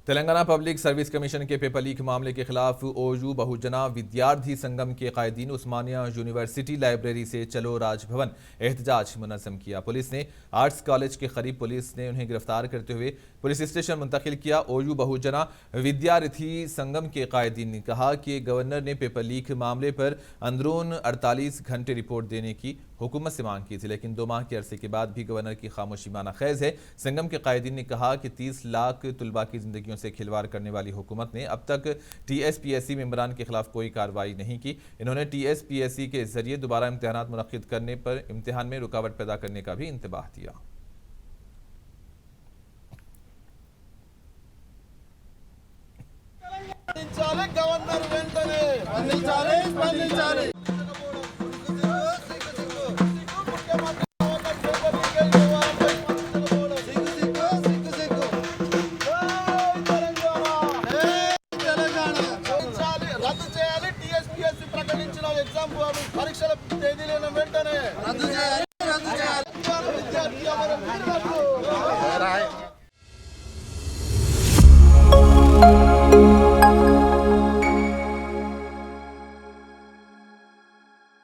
Telangana public service commission के paper leak मामले के खिलाफ ओयू बहुजना विद्यार्थी संगम के कायदीन उस्मानिया यूनिवर्सिटी लाइब्रेरी से चलो राजभवन एहतजाज मुनज़्ज़म किया। पुलिस ने आर्ट्स कॉलेज के करीब पुलिस ने उन्हें गिरफ्तार करते हुए पुलिस स्टेशन मुंतकिल किया। ओयू बहुजना विद्यार्थी संगम के कायदीन ने कहा कि गवर्नर ने पेपर लीक मामले पर अंदरून 48 घंटे रिपोर्ट देने की हुकूमत से मांग की थी, लेकिन 2 माह के अरसे के बाद भी गवर्नर की खामोशी माना खैज है। संगम के कायदीन ने कहा कि 30 लाख तुलबा की जिंदगियों से खिलवाड़ करने वाली हुकूमत ने अब तक TSPSC मेंबरान के खिलाफ कोई कार्रवाई नहीं की। इन्होंने TSPSC के जरिए दोबारा इम्तिहान मुनक्किद करने पर इम्तिहान में रुकावट पैदा करने का भी इंतबाह दिया। गवर्नर వెంటనే స్పందించాలి రద్దు చేయాలి. TSPSC ప్రకటించిన ఎగ్జామ్ పరీక్షల తేదీలను వెంటనే రద్దు చేయాలి.